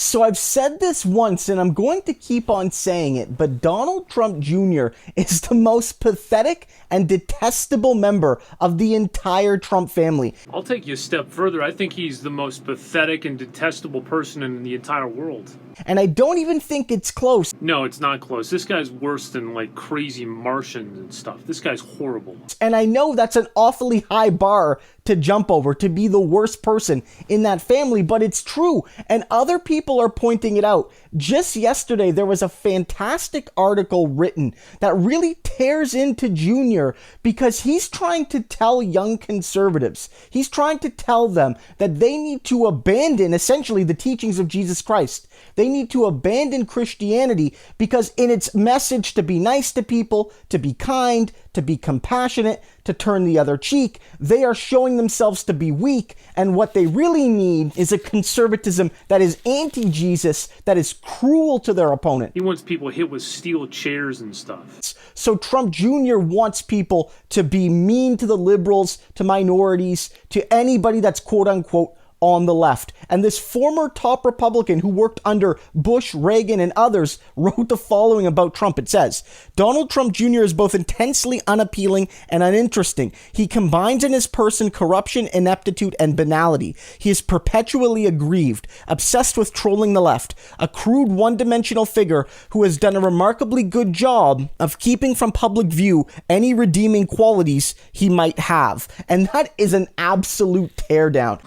So I've said this once and I'm going to keep on saying it, but Donald Trump Jr. is the most pathetic and detestable member of the entire Trump family. I'll take you a step further. I think he's the most pathetic and detestable person in the entire world. And I don't even think it's close. No, it's not close. This guy's worse than like crazy Martians and stuff. This guy's horrible. And I know that's an awfully high bar to jump over, to be the worst person in that family, but it's true. And other people are pointing it out. Just yesterday, there was a fantastic article written that really tears into Junior because he's trying to tell young conservatives, he's trying to tell them that they need to abandon essentially the teachings of Jesus Christ. They need to abandon Christianity because in its message to be nice to people, to be kind, to be compassionate, to turn the other cheek, they are showing themselves to be weak, and what they really need is a conservatism that is anti-Jesus, that is cruel to their opponent. He wants people hit with steel chairs and stuff. So Trump Jr. wants people to be mean to the liberals, to minorities, to anybody that's quote-unquote on the left. And this former top Republican who worked under Bush, Reagan, and others wrote the following about Trump. It says, Donald Trump Jr. is both intensely unappealing and uninteresting. He combines in his person corruption, ineptitude, and banality. He is perpetually aggrieved, obsessed with trolling the left, a crude one-dimensional figure who has done a remarkably good job of keeping from public view any redeeming qualities he might have. And that is an absolute teardown.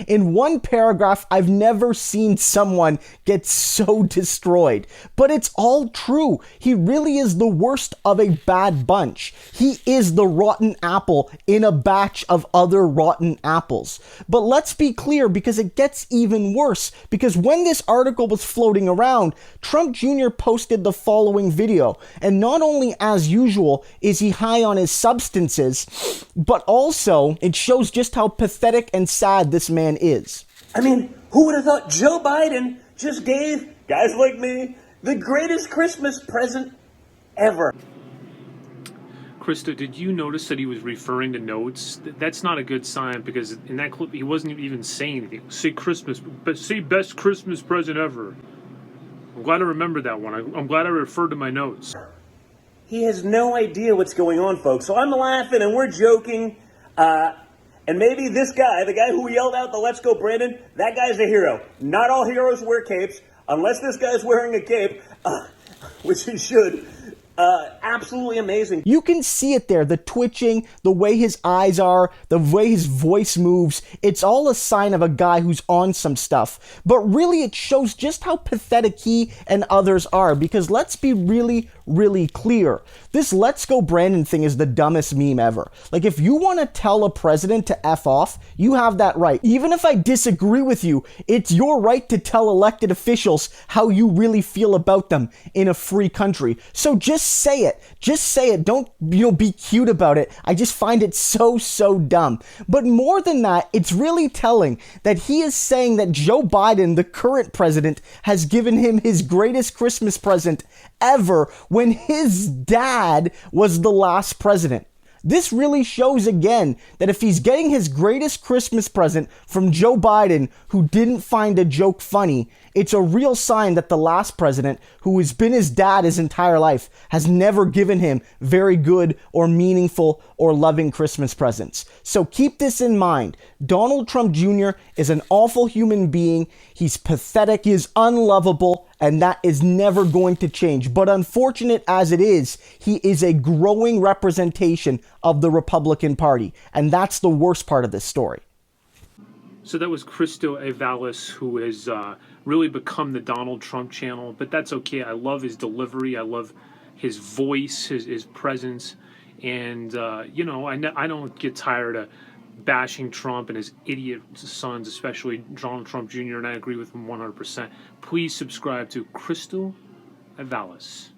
In one paragraph, I've never seen someone get so destroyed. But it's all true. He really is the worst of a bad bunch. He is the rotten apple in a batch of other rotten apples. But let's be clear, because it gets even worse. Because when this article was floating around, Trump Jr. posted the following video. And not only, as usual, is he high on his substances, but also it shows just how pathetic and sad this man is. I mean, who would have thought Joe Biden just gave guys like me the greatest Christmas present ever? Christo, did you notice that he was referring to notes? That's not a good sign, because in that clip he wasn't even saying anything. Say Christmas, but say best Christmas present ever. I'm glad I remembered that one. I'm glad I referred to my notes. He has no idea what's going on, folks. So I'm laughing and we're joking. And maybe this guy, the guy who yelled out the "Let's go, Brandon," that guy's a hero. Not all heroes wear capes, unless this guy's wearing a cape, which he should. Absolutely amazing. You can see it there, the twitching, the way his eyes are, the way his voice moves. It's all a sign of a guy who's on some stuff. But really, it shows just how pathetic he and others are, because let's be really clear. This "Let's go Brandon" thing is the dumbest meme ever. Like, if you want to tell a president to F off, you have that right. Even if I disagree with you, it's your right to tell elected officials how you really feel about them in a free country. So just say it. Just say it. Don't, be cute about it. I just find it so dumb. But more than that, it's really telling that he is saying that Joe Biden, the current president, has given him his greatest Christmas present ever, when his dad was the last president. This really shows again that if he's getting his greatest Christmas present from Joe Biden, who didn't find a joke funny, it's a real sign that the last president, who has been his dad his entire life, has never given him very good or meaningful or loving Christmas presents. So keep this in mind. Donald Trump Jr. is an awful human being. He's pathetic. He is unlovable. And that is never going to change. But unfortunate as it is, he is a growing representation of the Republican Party. And that's the worst part of this story. So that was Christo Aivalis, who has really become the Donald Trump channel. But that's okay. I love his delivery. I love his voice, his presence. And, I don't get tired of bashing Trump and his idiot sons, especially Donald Trump Jr., and I agree with him 100%. Please subscribe to Christo Aivalis.